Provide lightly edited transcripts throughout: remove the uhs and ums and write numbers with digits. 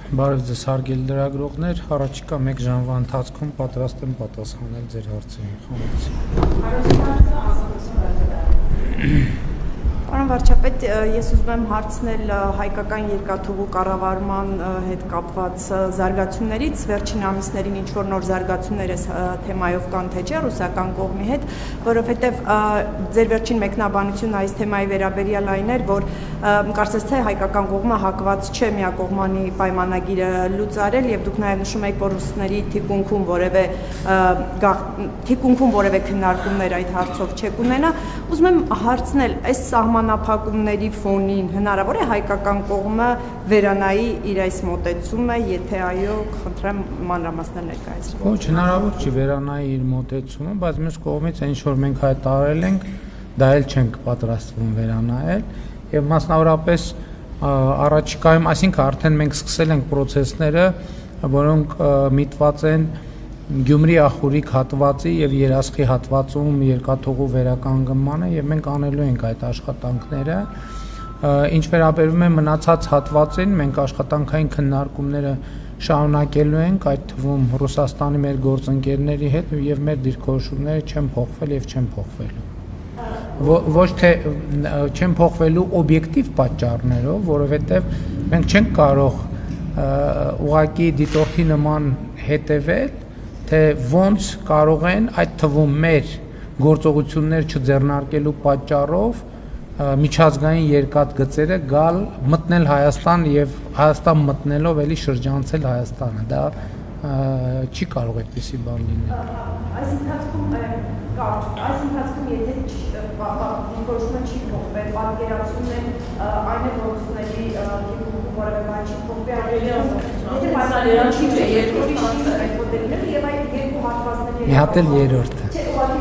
Բարև ձեզ հարգելի լրագրողներ, առաջիկա 1 ժամվա ընթացքում պատրաստ եմ պատասխանել ձեր հարցերին, խնդրեմ։ Պարոն վարչապետ, ես ուզում եմ հարցնել հայկական երկաթուղու կառավարման հետ կապված զարգացումներից, վերջին ամիսներին ինչ-որ նոր զարգացումներ այս թեմայով կան թե չէ ռուսական կողմի հետ, որովհետև ձեր վերջին մեկնաբանությունը այս թեմայի վերաբերյալ այն էր, որ կարծես թե հայկական կողմը հակված չէ միակողմանի պայմանագիրը լուծարել եւ դուք նաեւ նշում եք, որ ռուսների թիկունքում որևէ քննարկումներ այդ հարցով չեք ունենա, ուզում եմ հարցնել, այս սահմանափակումների ֆոնին հնարավոր է հայկական կողմը վերանայի իր այս մոտեցումը, եթե այո, խնդրեմ մանրամասներ ներկայացրեք։ Ոչ, հնարավոր չի վերանայի իր մոտեցումը, բայց մյուս կողմից այն ինչ որ մենք հայտարարել ենք, դա էլ չենք պատրաստվում վերանայել եւ մասնավորապես առաջիկայում, այսինքն արդեն մենք սկսել ենք process-ները, որոնք միտված են Գյումրի ախորիկ հատվածի եւ Երասխի հատվածում երկաթուղու վերականգնմանը եւ մենք անելու ենք այդ աշխատանքները։ Ինչ վերաբերում է մնացած հատվածին, մենք աշխատանքային քննարկումները շարունակելու ենք, այդ թվում Ռուսաստանի մեր գործընկերների հետ եւ մեր դիրքորոշումները չեն փոխվել եւ չեն փոխվելու։ Ոչ թե չեն փոխվելու օբյեկտիվ պատճառներով, որովհետեւ մենք չենք կարող ուղղակի դիտորդի նման հետեւել, թե ոնց կարող են այդ թվում մեր գործողություններ չձեռնարկելու պատճառով միջազգային երկաթգծերը գալ մտնել Հայաստան եւ Հայաստան մտնելով էլի շրջանցել Հայաստանը, դա չի կարող այդպիսի բան լինել։ Այս ընթացքում եթե դիրքորոշումը չի փոխվել, պատկերացումն է այն է, որ ռուսների թիկունքում որևէ բան չի փոխվել, եթե պատկերացում չէ երկրորդ այդ մոդելները եւ այդ երկու հատվածների մի հատ էլ երրորդը,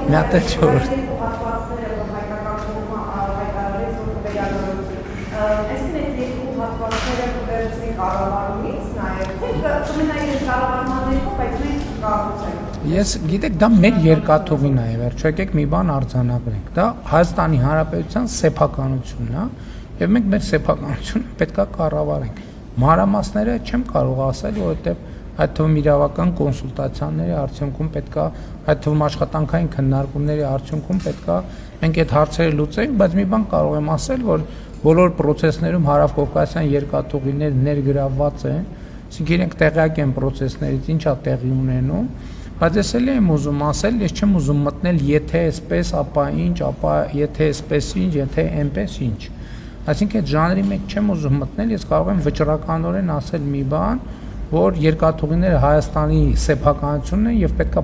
մի հատ էլ չորրորդը։ Հատվածները որ հայկական կողմը հայտարարեց, որ վերանորոգի, այսինքն այդ երկու հատվածները կվերցնի կառավարումից նաեւ, թե կմնայի կառավարման ներքո, բայց մենք կառուցենք։ Ես գիտեք, դա մեր երկաթուղին է, վերջո եկեք մի բան արձանագրենք։ Դա Հայաստանի Հանրապետության սեփականությունն է, եւ մենք մեր սեփականությունը պետքա կառավարենք։ Մանրամասները չեմ կարող ասել, որովհետեւ այդ թվում իրավական կոնսուլտացիաների արդյունքում պետքա, այդ թվում աշխատանքային քննարկումների արդյունքում պետքա մենք այդ հարցերը լուծենք, բայց մի բան կարող եմ ասել, որ բոլոր process-ներում հարավկովկասյան երկաթուղիներ ներգրավված են, այսինքն իրենք տեղյակ են process-ներից, ինչա տեղի ունենում, բայց ես էլ եմ ուզում ասել, ես չեմ ուզում մտնել եթե այսպես, ապա ինչ, ապա եթե այսպես ինչ, եթե այնպես ինչ։ Այսինքն այդ ժանրի մեջ չեմ ուզում մտնել, ես կարող եմ վճռականորեն ասել մի բան, որ երկաթուղիները Հայաստանի սեփականությունն են եւ պետքա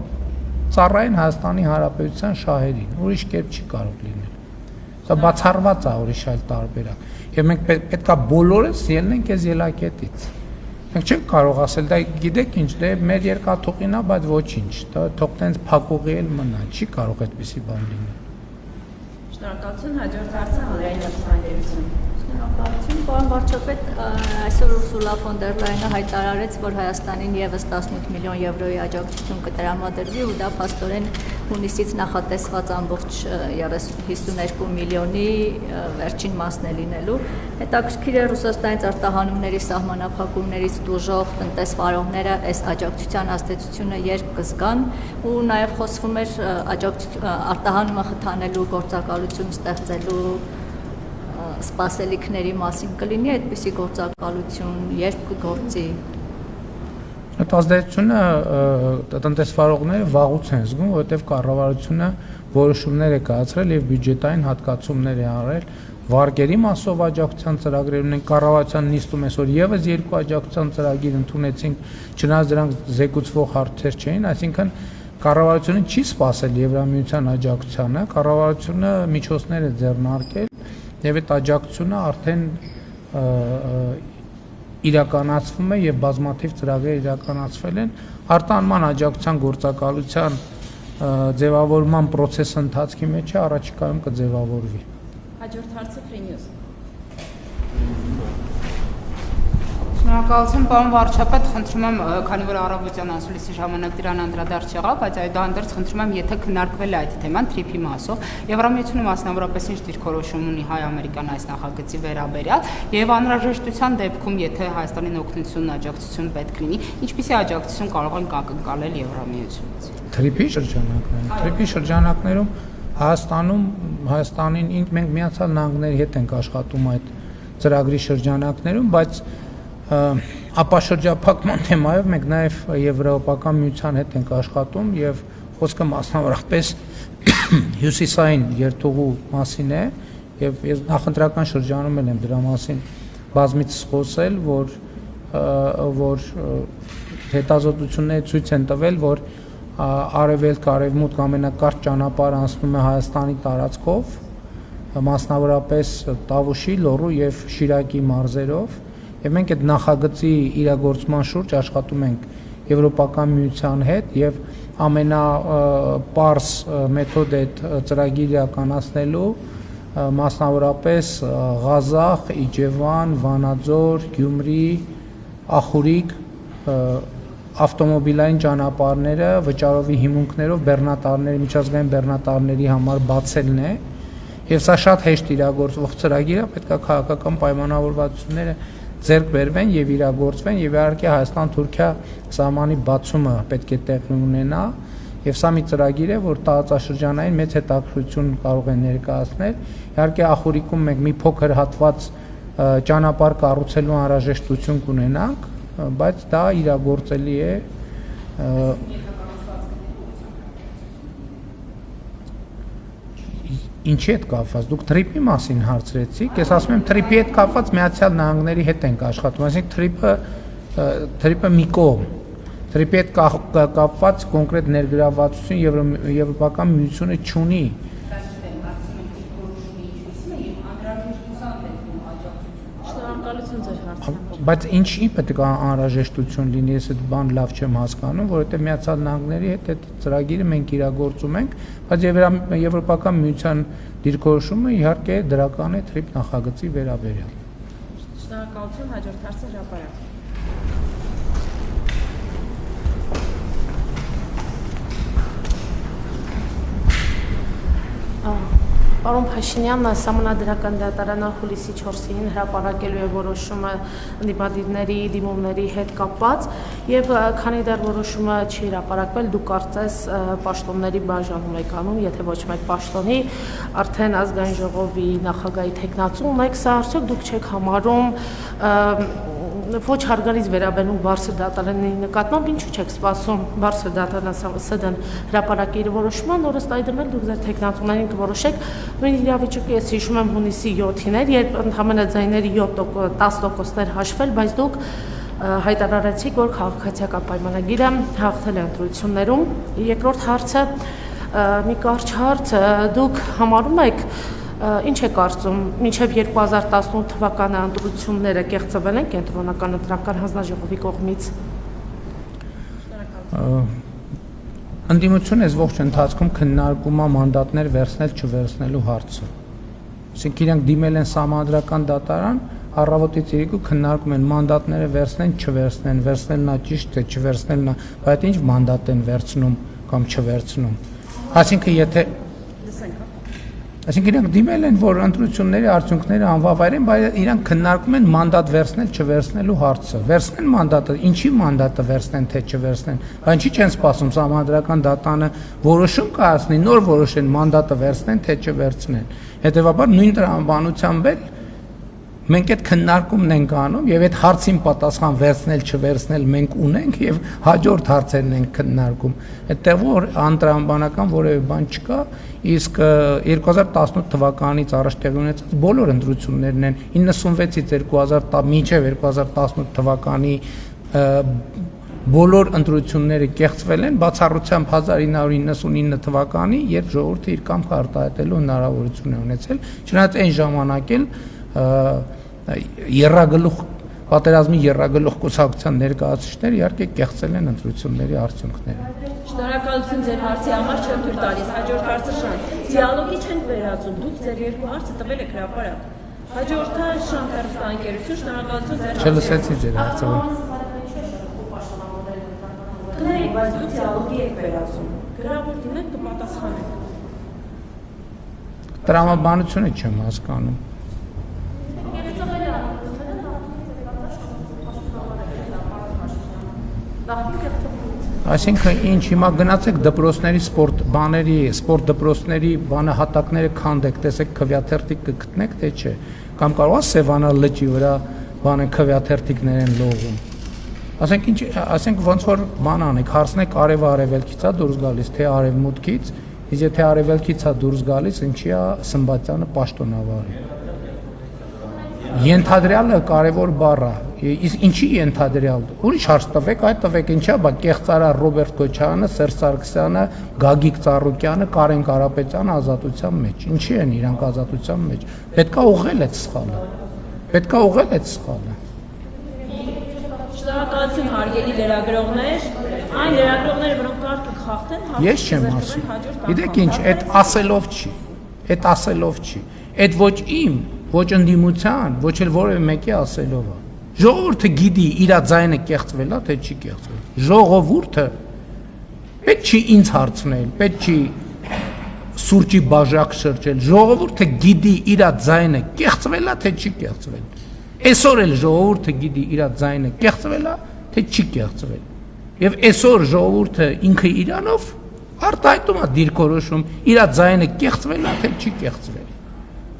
ծառայեն Հայաստանի Հանրապետության շահերին, ուրիշ կերպ չի կարող լինել։ Դա բացառված է ուրիշ այլ տարբերակ։ Եվ մենք պետքա բոլորս ելնենք այս ելակետից։ Մենք չենք կարող ասել, դա գիտեք ինչ, դե մեր երկաթուղին է, բայց ոչինչ, դա թող տենց փակուղի էլ մնա, չի կարող այդպիսի բան լինել։ Շնորհակալություն, հաջորդ հարցը հանրային հեռուստաընկերություն։ Շնորհակալություն, պարոն վարչապետ, այսօր Ուրսուլա ֆոն դեր Լայենը հայտարարեց, որ Հայաստանին եւս 18 միլիոն եվրոյի աջակցություն կտրամադրվի ու դա փաստորեն հունիսից նախատեսված ամբողջ 52 միլիոնի վերջին մասն է լինելու։ Հետաքրքիր է Ռուսաստանից արտահանումների սահմանափակումներից դժոխք տնտեսվարողները այս աջակցության ազդեցությունը երբ կզգան ու նաեւ խոսվում էր արտահանումը խթանելու գործակալություն ստեղծելու սպասելիքների մասին կլինի այդպիսի գործակալություն, երբ կգործի։ Այդ ազդեցությունը տնտեսվարողները վաղուց են զգում, որովհետև կառավարությունը որոշումներ է կայացրել եւ բյուջետային հատկացումներ է արել վարկերի մասով աջակցության ծրագրեր ունեն, կառավարության նիստում այսօր եւս 2 աջակցության ծրագիր ընդունեցինք, չնայած դրանք զեկուցվող հարցեր չէին, այսինքն կառավարությունը չի սպասել Եվրամիության աջակցությանը, կառավարությունը միջոցներ է ձեռնարկել եւ այդ աջակցությունը արդեն իրականացվում է եւ բազմաթիվ ծրագրեր իրականացվել են արտահանման աջակցության գործակալության ձևավորման process-ը ընթացքի մեջ է, առաջիկայում կձևավորվի։ Հաջորդ հարցը Free News։ Շնորհակալություն, պարոն վարչապետ, խնդրում եմ, քանի որ առավոտյան ասուլիսի ժամանակ դրան անդրադարձ եղավ, բայց այդուհանդերձ խնդրում եմ, եթե քննարկվել է այդ թեման TRIP-ի մասով, Եվրամիությունը մասնավորապես ինչ դիրքորոշում ունի հայ-ամերիկյան այս նախագծի վերաբերյալ, եւ անհրաժեշտության դեպքում, եթե Հայաստանին օգնություն, աջակցություն պետք լինի, ինչպիսի աջակցություն կարող են ակնկալել Եվրամիությունից։ TRIP-ի շրջանակներում Հայաստանին մենք Միացյալ Նահանգների հետ ենք աշխատում այդ ծրագրի շրջանակներում, բայց ապաշրջափակման թեմայով մենք նաև Եվրոպական միության հետ ենք աշխատում եւ խոսքը մասնավորապես հյուսիսային երթուղու մասին է եւ ես նախընտրական շրջանում եմ դրա մասին բազմիցս խոսել, որ հետազոտությունները ցույց են տվել, որ արևելք-արևմուտք ամենակարճ ճանապարհը անցնում է Հայաստանի տարածքով, մասնավորապես Տավուշի, Լոռու եւ Շիրակի մարզերով, եւ մենք այդ նախագծի իրագործման շուրջ աշխատում ենք Եվրոպական միության հետ եւ ամենապարզ մեթոդ այդ ծրագիրը իրականացնելու մասնավորապես Ղազախ, Իջևան, Վանաձոր, Գյումրի, Ախուրիկ ավտոմոբիլային ճանապարհները վճարովի հիմունքներով բեռնատարների միջազգային բեռնատարների համար բացելն է եւ սա շատ հեշտ իրագործվող ծրագիր է, պետք է քաղաքական պայմանավորվածությունները ձեռք բերվեն եւ իրագործվեն եւ իհարկե Հայաստան-Թուրքիա սահմանի բացումը պետք է տեղի ունենա եւ սա մի ծրագիր է, որ տարածաշրջանային մեծ հետաքրքրություն կարող է ներկայացնել։ Իհարկե Ախուրիկում մենք մի փոքր հատված ճանապարհ կառուցելու անհրաժեշտություն կունենանք, բայց դա իրագործելի է Ինչի հետ կապված դուք TRIP-ի մասին հարցրեցիք, ես ասում եմ TRIP-ի հետ կապված Միացյալ Նահանգների հետ ենք աշխատում, այսինքն TRIP-ը մի կողմ, TRIP-ի հետ կապված կոնկրետ ներգրավվածություն Եվրոպական միությունը չունի։ Բայց ինչի պետք է անհրաժեշտություն լինի, ես այդ բան լավ չեմ հասկանում, որովհետև Միացյալ Նահանգների հետ այդ ծրագիրը մենք իրագործում ենք, բայց Եվրոպական միության դիրքորոշումը իհարկե դրական է TRIP նախագծի վերաբերյալ։ Շնորհակալություն, հաջորդ հարցը հրապարակ։ Պարոն Փաշինյան, Սահմանադրական դատարանը հուլիսի 4-ին հրապարակելու է որոշումը ընդդիմադիրների դիմումների հետ կապված եւ քանի դեռ որոշումը չի հրապարակվել, դուք կարծես պաշտոնների բաժանում եք անում, եթե ոչ մեկ պաշտոնի, արդեն ազգային ժողովի նախագահի թեկնածու եք, սա արդյոք դուք չեք համարում ոչ հարգալից վերաբերում բարձր դատարանի նկատմամբ, ինչու չեք սպասում բարձր դատարանը ՍԴ-ն հրապարակի իր որոշման, ըստ այդմ էլ դուք ձեր թեկնածուներին կորոշեք։ Նույն իրավիճակը ես հիշում եմ հունիսի 7-ին, երբ ընդհանրապես ձայների 10%-ներ հաշվել, բայց դուք հայտարարեցիք, որ քաղաքացիական պայմանագիրը հաղթել է ընտրություններում։ Երկրորդ հարցը, մի կարճ հարց, դուք համարում եք Ինչ է կարծում, մինչև 2018 թվականի ընտրությունները կեղծվել են կենտրոնական ընտրական հանձնաժողովի կողմից։ Ընդդիմությունը այս ողջ ընթացքում քննարկում է մանդատներ վերցնել չվերցնելու հարցը։ Այսինքն իրենք դիմել են Սահմանադրական դատարան, առավոտից երեկո քննարկում են մանդատները վերցնեն, չվերցնեն, վերցնելն է ճիշտ թե չվերցնելն է, բայց ինչ մանդատ են վերցնում կամ չվերցնում։ Այսինքն իրենք դիմել են, որ ընտրությունների արդյունքները անվավայրեն, բայց իրանք քննարկում են մանդատ վերցնել չվերցնելու հարցը։ Վերցնեն մանդատը, ինչի մանդատը վերցնեն թե չվերցնեն։ Ինչի չեն սպասում Սահմանադրական դատարանը որոշում կայացնի, նոր որոշեն մանդատը վերցնեն թե չվերցնեն։ Հետևաբար նույն տրամաբանությամբ էլ մենք այդ քննարկումն ենք անում եւ այդ հարցին պատասխան վերցնել չվերցնել մենք ունենք եւ հաջորդ հարցերն ենք քննարկում։ Այդտեղ որ անտրամաբանական որևէ բան չկա, իսկ 2018 թվականից առաջ տեղի ունեցած բոլոր ընտրություններն են 96-ից 2010 մինչև 2018 թվականի բոլոր ընտրությունները կեղծվել են բացառությամբ 1999 թվականի, երբ ժողովուրդը իր կամքը արտահայտելու հնարավորություն է ունեցել, չնայած այն ժամանակ էլ պատերազմի եռագլուխ կուսակցության ներկայացուցիչները իհարկե կեղծել են ընտրությունների արդյունքները։ Շնորհակալություն ձեր հարցի համար, չեմ թույլ տալիս, հաջորդ հարցը Շան։ Դիալոգի չենք վերածում, դուք ձեր երկու հարցը տվել եք հրապարակ։ Հաջորդը Շանթ հեռուստաընկերություն, շնորհակալություն ձեր Չլսեցի ձեր հարցը։ Կների, բայց դուք դիալոգի եք վերածում։ Գրավորին եք կպատասխանեք։ Տրամաբանությունը չեմ հասկանում։ Այսինքն ինչ հիմա գնացեք դպրոցների սպորտ դպրոցների բանահատակները քանդեք, տեսեք քվյաթերթիկ կգտնեք, թե չէ, կամ կարող է Սևանա լճի վրա բանը քվյաթերթիկներ են լողում։ Ասենք ոնց որ բան անեք, հարցնեք արևելքից է դուրս գալիս, թե արևմուտքից, իսկ եթե արևելքից է դուրս գալիս, ինչի է Սմբատյանը պաշտոնավարի։ Ենթադրյալը կարևոր բառ է, իսկ ինչի ենթադրյալ։ Ուրիշ հարց տվեք, այդ տվեք ինչա, բա կեղծարար Ռոբերտ Քոչարյանը, Սերժ Սարգսյանը, Գագիկ Ծառուկյանը, Կարեն Կարապետյանը ազատության մեջ։ Ինչի են իրանք ազատության մեջ։ Պետքա ուղղել այդ սխալը։ Պետքա ուղղել այդ սխալը։ Շնորհակալություն հարգելի լրագրողներ, այն լրագրողները, որոնք կարգը կխախտեն, Ես չեմ ասում։ Գիտեք ինչ, այդ ասելով չի։ Այդ ասելով չի։ Այդ ոչ իմ, ոչ ընդդիմության, ոչ էլ որևէ մեկի ասելով է։ Ժողովուրդը գիտի իր ձայնը կեղծվել է, թե չի կեղծվել։ Ժողովուրդը պետք չի ինձ հարցնել, պետք չի սուրճի բաժակ շրջել։ Ժողովուրդը գիտի իր ձայնը կեղծվել է, թե չի կեղծվել։ Այսօր էլ ժողովուրդը գիտի իր ձայնը կեղծվել է, թե չի կեղծվել։ Եվ այսօր ժողովուրդը ինքը իրանով արտահայտում է դիրքորոշում իր ձայնը կեղծվել է, թե չի կեղծվել։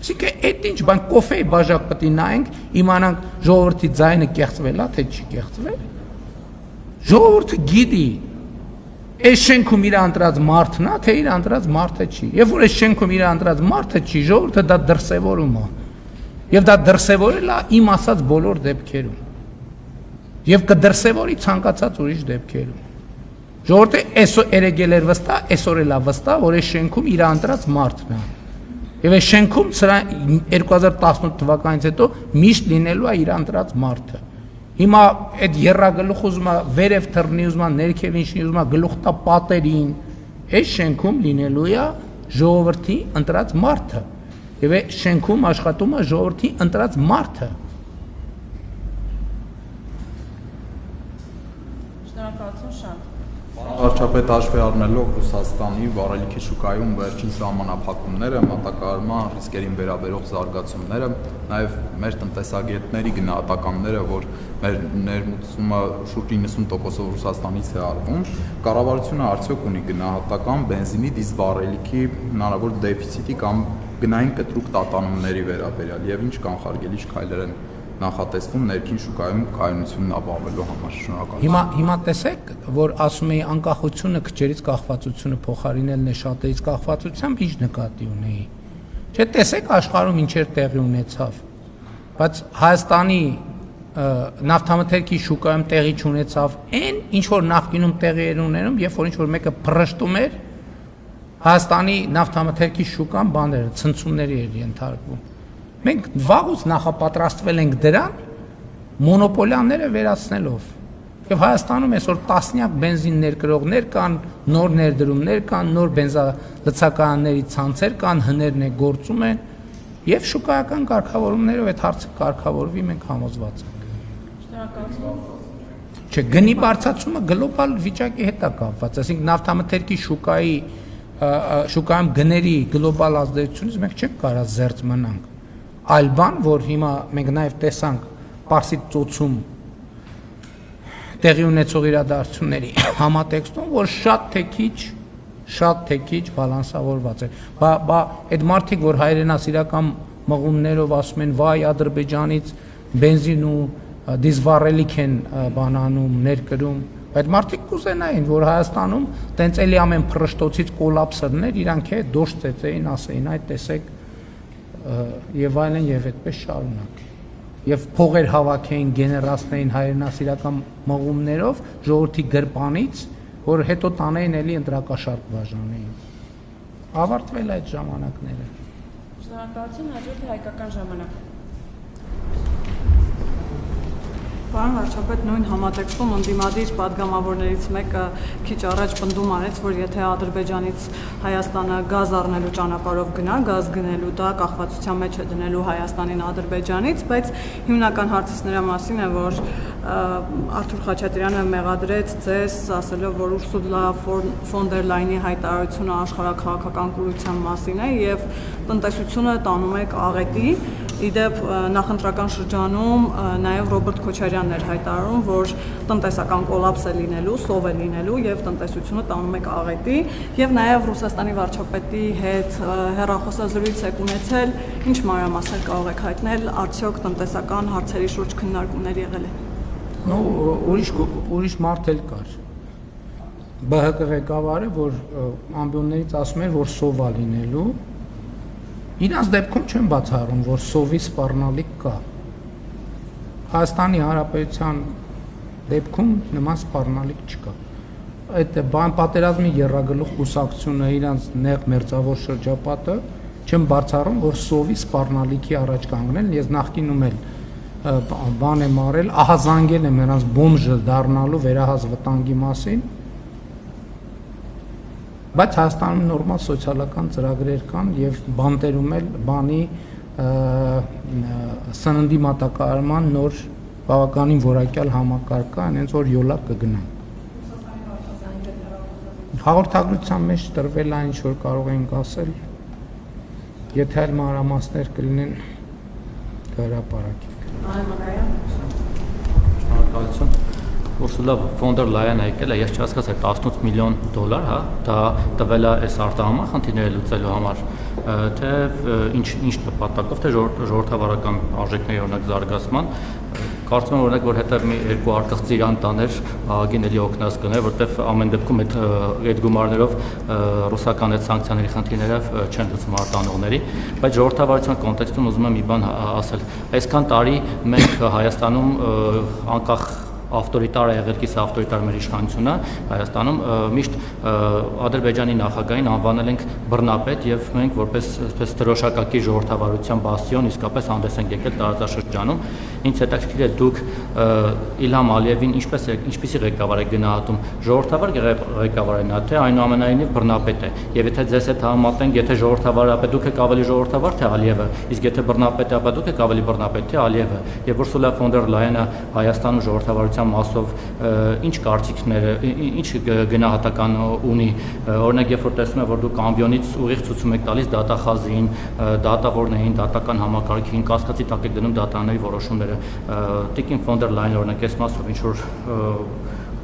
Այսինքն այդ ինչ բան կոֆեի բաժակ պետք է նայենք, իմանանք ժողովրդի ձայնը կեղծվել է, թե չի կեղծվել։ Ժողովուրդը գիտի այս շենքում իր ընտրած մարդն է, թե իր ընտրած մարդը չի։ Եվ որ այս շենքում իր ընտրած մարդը չի, ժողովուրդը դա դրսևորում է։ Եվ դա դրսևորել է իմ ասած բոլոր դեպքերում։ Եվ կդրսևորի ցանկացած ուրիշ դեպքերում։ Ժողովուրդը այսօր երեգել էր վստահ, այսօր էլ է վստահ, որ այս շենքում իր ընտրած մարդն է։ Եվ այս շենքում 2018 թվականից հետո միշտ լինելու է իր ընտրած մարդը։ Հիմա այդ երրագլուխ ուզում է վերև թռնի, ուզում է ներքև ինչի, ուզում է գլուխ տա պատերին, այս շենքում լինելու է ժողովրդի ընտրած մարդը։ Եվ այս շենքում աշխատում է ժողովրդի ընտրած մարդը։ Շնորհակալություն Շանթ։ Վարչապետ հաշվի առնելով Ռուսաստանի վառելիքի շուկայում վերջին սահմանափակումները, մատակարարման ռիսկերին վերաբերող զարգացումները, նաև մեր տնտեսագետների գնահատականները, որ մեր ներմուծումը շուրջ 90%-ով Ռուսաստանից է արվում, կառավարությունը արդյոք ունի գնահատական բենզինի դիզվառելիքի հնարավոր դեֆիցիտի կամ գնային կտրուկ տատանումների վերաբերյալ եւ ինչ կանխարգելիչ քայլեր են նախատեսվում ներքին շուկայում կայունությունն ապահովելու համար։ Շնորհակալություն։ Հիմա տեսեք, որ ասում էի անկախությունը քչերից կախվածությունը փոխարինելն է շատերից կախվածությամբ, ինչ նկատի ունեի։ Չէ, տեսեք աշխարհում ինչեր տեղի ունեցավ։ Բայց Հայաստանի նավթամթերքի շուկայում տեղի չունեցավ այն, ինչ որ նախկինում տեղի էր ունենում, երբ որ ինչ որ մեկը փռշտում էր, Հայաստանի նավթամթերքի շուկան բաներ, ցնցումների էր ենթարկվում։ Մենք վաղուց նախապատրաստվել ենք դրան մոնոպոլիաները վերացնելով։ Եվ Հայաստանում այսօր տասնյակ բենզին ներկրողներ կան, նոր ներդրումներ կան, նոր բենզալցակայանների ցանցեր կան, հներն է գործում են, եւ շուկայական կարգավորումներով այդ հարցը կարգավորվի, մենք համոզված ենք։ Շնորհակալություն։ Չէ, գնի բարձրացումը գլոբալ վիճակի հետ է կապված, այսինքն նավթամթերքի շուկայում գների գլոբալ ազդեցությունից մենք չենք կարող զերծ մնանք։ Այլ բան, որ հիմա մենք նաև տեսանք Պարսից ծոցում տեղի ունեցող իրադարձությունների համատեքստում, որ շատ թե քիչ բալանսավորված է։ Այդ մարդիկ, որ հայրենասիրական մղումներով ասում են, վայ Ադրբեջանից բենզին ու դիզվառելիք են բանանում, ներկրում, այդ մարդիկ կուզենային, որ Հայաստանում տենց էլի ամեն փռշտոցից կոլապսերներ, իրանք է դոշ ծեծեին, ասեին, այդ տեսեք եւ այլն եւ այդպես շարունակ։ Եվ փողեր հավաքեին, գեներացնեին հայրենասիրական մղումներով ժողովրդի գրպանից, որ հետո տանեին էլի ընտրակաշարք բաժանեին։ Ավարտվել այդ ժամանակները։ Շնորհակալություն, հաջորդը հայկական ժամանակ։ Պարոն վարչապետ, նույն համատեքստում ընդդիմադիր падգամավորներից մեկը քիչ առաջ պնդում արեց, որ եթե Ադրբեջանից Հայաստանը գազ առնելու ճանապարհով գնա, գազ գնելու, դա կախվածության մեջ է դնելու Հայաստանին Ադրբեջանից, բայց հիմնական հարցս նրա մասին է, որ Արթուր Խաչատրյանը մեղադրեց ձեզ, ասելով, որ Ուրսուլա ֆոն դեր Լայնի հայտարարությունը աշխարհաքաղաքական կուրության մասին է եւ տնտեսությունը տանում եք աղետի։ Իդեպ նախընտրական շրջանում նաև Ռոբերտ Քոչարյանն էր հայտարարում, որ տնտեսական կոլապս է լինելու, սով է լինելու եւ տնտեսությունը տանում եք աղետի եւ նաև Ռուսաստանի վարչապետի հետ հեռախոսազրույց եք ունեցել, ինչ մանրամասներ կարող եք հայտնել, արդյոք տնտեսական հարցերի շուրջ քննարկումներ եղել են։ Ну, ուրիշ մարդ էլ կար։ ԲՀԿ ղեկավարը, որ ամբիոններից ասում էր, որ սով է լինելու, իրանց դեպքում չեն բացառում, որ սովի սպառնալիք կա։ Հայաստանի Հանրապետության դեպքում նման սպառնալիք չկա։ Այդ պատերազմի եռագլուխ կուսակցությունը իրանց նեղ մերձավոր շրջապատը չեն բացառում, որ սովի սպառնալիքի առաջ կանգնել։ Ես նախկինում էլ բան եմ արել, ահազանգել եմ նրանց բոմժը դառնալու վերահաս վտանգի մասին, բայց Հայաստանում նորմալ սոցիալական ծրագրեր կան եւ բանտերում էլ բանի սննդի մատակարարման նոր բավականին որակյալ համակարգ կա, այնց որ յոլա կգնան։ Հաղորդագրության մեջ տրվել այն, ինչ որ կարող ենք ասել, եթե այլ մանրամասներ կլինեն հրապարակի։ Շնորհակալություն։ Ուրսուլա ֆոն դեր Լայանը եկել է, ես չհասկացա, $18 միլիոն, հա, դա տվել է այս արտահանման խնդիրները լուծելու համար, թե ինչ նպատակով, թե ժողովրդավարական արժեքների օրինակ զարգացման, կարծում եմ օրինակ, որ հետո մի երկու արկղ իրան տաներ ԱԳ-ին էլի օգնած կներ, որտեվ ամեն դեպքում այդ գումարներով ռուսական այդ սանկցիաների խնդիրները չեն լուծում արտանողների, բայց ժողովրդավարության կոնտեքստում ուզում եմ մի բան ասել, այսքան տարի մենք Հայաստանում անկախ ավտորիտար է եղել, կիսա ավտորիտար մեր իշխանությունը Հայաստանում միշտ Ադրբեջանի նախագահին անվանել ենք բռնապետ եւ մենք որպես այսպես դրոշակակի ժողովրդավարության բաստիոն իսկապես հանդես ենք եկել տարածաշրջանում։ Ինձ հետաքրքիր է դուք Իլհամ Ալիևին ինչպեսի ղեկավար եք գնահատում, ժողովրդավար ղեկավար է նա, թե այնուամենայնիվ բռնապետ է։ Եվ եթե ձեզ հետ համատենք, եթե ժողովրդավարը, ապա դուք եք ավելի ժողովրդավար, թե Ալիևը, իսկ եթե բռնապետ է, ապա դուք եք ավելի բռնապետ, թե Ալիևը։ Եվ Ուրսուլա ֆոն դեր Լայանը Հայաստանում ժողովրդավարության մասով ինչ կարծիքները, ինչ գնահատական ունի, օրինակ երբ որ տեսնում եմ, որ դուք ամբիոնից ուղիղ ցույցում եք տալիս դատախազին, դատավորներին, դատական համակարգին, կասկածի տակ եք դնում դատարանների որոշումները, Տիկին ֆոն դեր Լայնը օրինակ այս մասով ինչ որ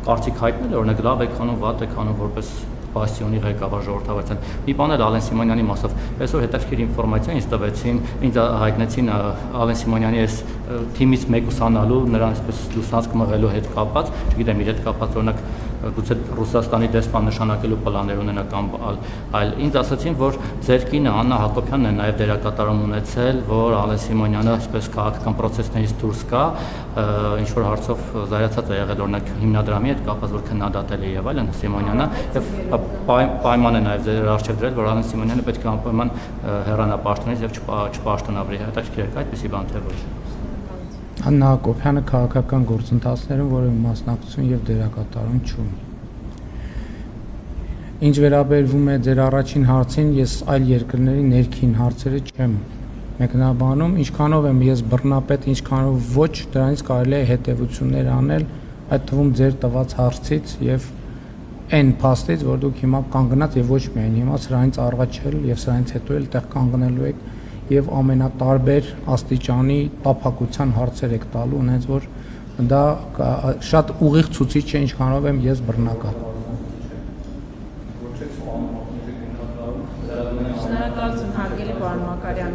կարծիք հայտնել է, օրինակ լավ եք անում, վատ եք անում որպես բաստիոնի ղեկավար ժողովրդավարության։ Մի բան էլ Ալեն Սիմոնյանի մասով։ Այսօր հետաքրքիր ինֆորմացիա ինձ տվեցին, ինձ հայտնեցին Ալեն Սիմոնյանի այս թիմից մեկ ուսանալու, նրան այսպես լուսանցք մղելու հետ կապված, չգիտեմ, իր հետ կապված օրինակ գուցե Ռուսաստանի դեսպան նշանակելու պլաններ ունենա կամ այլ։ Ինձ ասացին, որ ձեր կինը Աննա Հակոբյանն է նաև դերակատարում ունեցել, որ Ալեն Սիմոնյանը այսպես քաղաքական process-ներից դուրս կա, ինչ որ հարցով զայացած է եղել օրինակ հիմնադրամի հետ կապված, որ քննադատել է եւ այլն Սիմոնյանը, եւ պայման է նաև ձեր արժեք դրել, որ Ալեն Սիմոնյանը պետք է անպայման հեռանա պաշտոնից եւ չպաշտոնավրի։ Հետաքրքիր է այդպեսի բան թե ոչ։ Աննա Հակոբյանը քաղաքական գործընթացներում որևէ մասնակցություն եւ դերակատարում չունի։ Ինչ վերաբերվում է ձեր առաջին հարցին, ես այլ երկրների ներքին հարցերը չեմ մեկնաբանում, ինչքանով եմ ես բռնապետ, ինչքանով ոչ, դրանից կարելի է հետևություններ անել, այդ թվում ձեր տված հարցից եւ այն փաստից, որ դուք հիմա կանգնած եւ ոչ միայն հիմա սրանից առաջ էլ եւ սրանից հետո էլ տեղ կանգնելու եք եւ ամենատարբեր աստիճանի տափակության հարցեր եք տալու, ունենց որ դա շատ ուղիղ ցուցիչ է, ինչքանով եմ ես բռնակալ։ Շնորհակալություն հարգելի պարոն Մակարյան։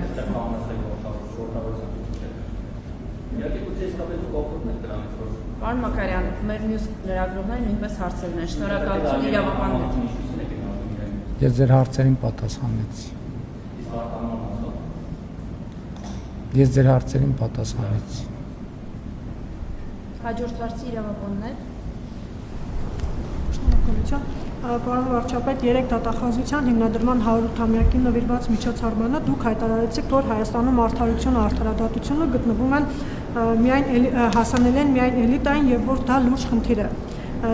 Պարոն Մակարյան, մեր մյուս լրագրողները նույնպես հարցեր ունեն։ Շնորհակալություն իրավապաններին։ Ես ձեր հարցերին պատասխանեցի։ Ես ձեր հարցերին պատասխանեցի։ Հաջորդ հարցի իրավապաններ։ Շնորհակալություն։ Պարոն վարչապետ, 3 դատախազության հիմնադրման 100-ամյակին նվիրված միջոցառմանը դուք հայտարարեցիք, որ Հայաստանում արդարությունը, արդարադատությունը գտնվում են միայն հասանել են միայն էլիտային եւ որ դա լուրջ խնդիր է։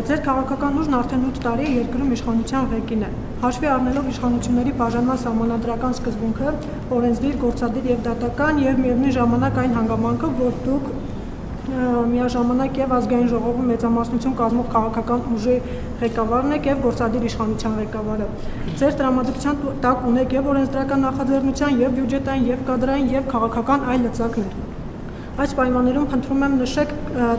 Ձեր քաղաքական ուժն արդեն 8 տարի է երկրում իշխանության ղեկին է։ Հաշվի առնելով իշխանությունների բաժանման սահմանադրական սկզբունքը, օրենսդիր, գործադիր եւ դատական եւ միևնույն ժամանակ այն հանգամանքը, որ դուք միաժամանակ եւ ազգային ժողովում մեծամասնություն կազմող քաղաքական ուժի ղեկավարն եք եւ գործադիր իշխանության ղեկավարը։ Ձեր տրամադրության տակ ունեք եւ օրենսդրական նախաձեռնության եւ բյուջետային եւ կադրային եւ քաղաքական այլ լծակներ։ Այս պայմաններում խնդրում եմ նշեք,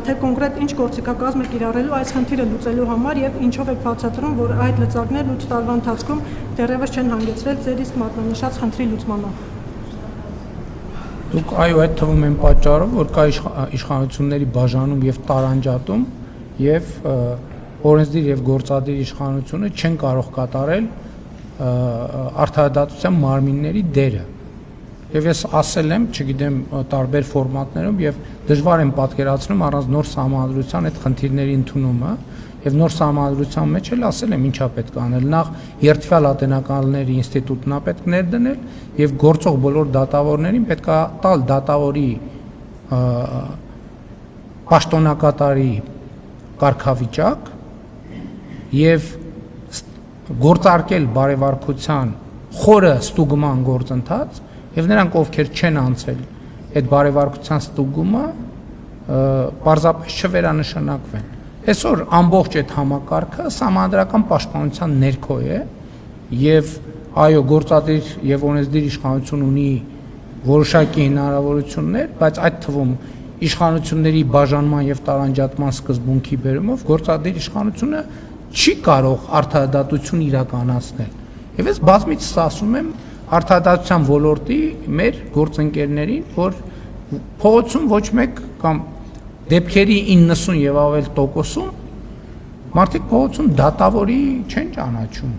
թե կոնկրետ ինչ գործիքակազմ եք կիրառելու այս խնդիրը լուծելու համար եւ ինչով եք բացատրում, որ այդ լծակներն 8 տարվա ընթացքում դեռևս չեն հանգեցրել ձեր իսկ մատնանշած խնդրի լուծմանը։ Դուք այո, այդ թվում են պատճառով, որ կա իշխանությունների բաժանում եւ տարանջատում եւ օրենսդիր եւ գործադիր իշխանությունը չեն կարող կատարել արդարադատության մարմինների դերը։ Եվ ես ասել եմ, չգիտեմ, տարբեր ֆորմատներում եւ դժվար եմ պատկերացնում առանց նոր սահմանադրության այդ խնդիրների ընդունումը եւ նոր սահմանադրության մեջ էլ ասել եմ ինչա պետք է անել։ Նախ երթվյալ ատենականների ինստիտուտն է պետք ներդնել եւ գործող բոլոր դատավորներին պետք է տալ դատավորի պաշտոնակատարի կարգավիճակ եւ գործարկել բարեվարկության խորը ստուգման գործընթաց եւ նրանք ովքեր չեն անցել այդ բարեվարկության ստուգումը պարզապես չվերանշանակվեն։ Այսօր ամբողջ այդ համակարգը սահմանադրական պաշտպանության ներքո է եւ այո գործադիր եւ օրենսդիր իշխանություն ունի որոշակի հնարավորություններ, բայց այդ թվում իշխանությունների բաժանման եւ տարանջատման սկզբունքի բերումով գործադիր իշխանությունը չի կարող արդարադատություն իրականացնել։ Եվ ես բազմիցս ասում եմ արդարադատության ոլորտի մեր գործընկերներին, որ փողոցում ոչ մեկ կամ դեպքերի 90 եւ ավել տոկոսում մարդիկ փողոցում դատավորի չեն ճանաչում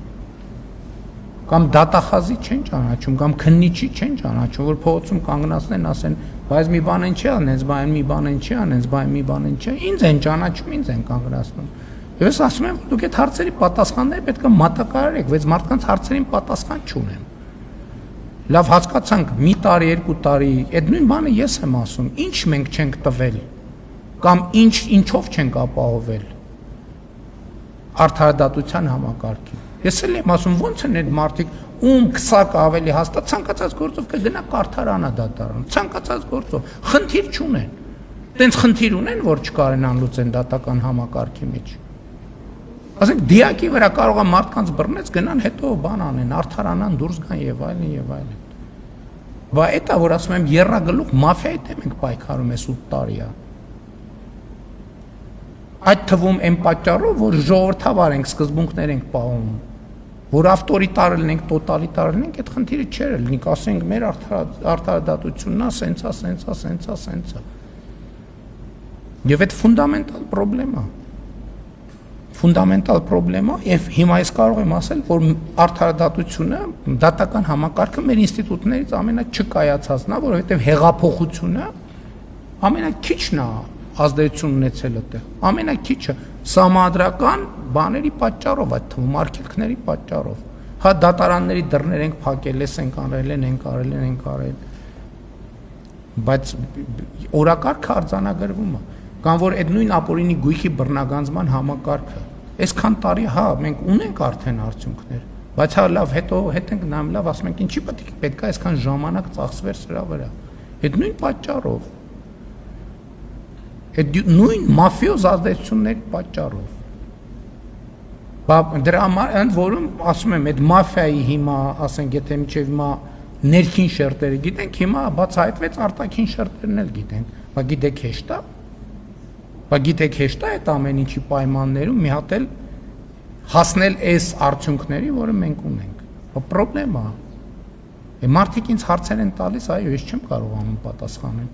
կամ դատախազի չեն ճանաչում կամ քննիչի չեն ճանաչում, որ փողոցում կանգնացնեն, ասեն, բայց մի բան են չի անենց, բայց մի բան են չի անենց, բայց մի բան են չի, ինձ են ճանաչում, ինձ են կանգնացնում։ Ես ասում եմ, որ դուք այդ հարցերի պատասխանները պետք է մատակարարեք, բայց մարդկանց հարցերին պատասխան չունեն։ Լավ հասկացանք, մի տարի, 2 տարի, այդ նույն բանը ես եմ ասում, ինչ մենք չենք տվել կամ ինչով չենք ապահովել արդարադատության համակարգին։ Ես էլ եմ ասում, ոնց են այդ մարդիկ, ում քսակ ավելի հաստատ ցանկացած գործով կգնա կարթարանա դատարան, ցանկացած գործով, խնդիր չունեն։ Տենց խնդիր ունեն, որ չկարենան լուծեն դատական համակարգի մեջ։ Ասենք դիակի վրա կարող է մարդկանց բռնեց գնան հետո բան անեն, արդարանան դուրս գան եւ այլն եւ այլն։ Բայց այդ է որ ասում եմ երրագլուխ մաֆիայի դեմ ենք պայքարում այս 8 տարիա։ Այդ թվում այն պատճառով, որ ժողովրդավար ենք, սկզբունքներ ենք պահում, որ ավտորիտար ենք, տոտալիտար ենք, այդ խնդիրը չէր լինի, ասենք մեր արդարադատությունն է, սենցա։ Եվ այդ ֆունդամենտալ պրոբլեմա եւ հիմա ես կարող եմ ասել, որ արդարադատությունը, դատական համակարգը մեր ինստիտուտներից ամենաչկայացածն է, որովհետեւ հեղափոխությունը ամենաքիչն է ազդեցություն ունեցել այդտեղ, ամենաքիչը սահմանադրական բաների պատճառով, այդ թվում արգելքների պատճառով։ Հա դատարանների դռներ ենք փակել, ենք արել, բայց օրակարգը արձանագրվում է, կամ որ այդ նույն ապօրինի գույքի բռնագանձման համակարգը, այսքան տարի հա մենք ունենք արդեն արդյունքներ, բայց հա լավ հետո հետ ենք նայում, լավ ասում ենք ինչի պետք է այսքան ժամանակ ծախսվեր սրա վրա, այդ նույն պատճառով, այդ նույն մաֆիոզ ազդեցությունների պատճառով։ Դրա համար ընդ որում ասում եմ այդ մաֆիայի հիմա, ասենք եթե միջև հիմա ներքին շերտերը գիտենք, հիմա բացահայտվեց արտաքին շերտերն էլ գիտենք, բայց գիտեք հեշտ է այդ ամեն ինչի պայմաններում մի հատ էլ հասնել այս արդյունքների, որը մենք ունենք։ Պրոբլեմա։ Մարդիկ ինձ հարցեր են տալիս, այո, ես չեմ կարողանում պատասխանել։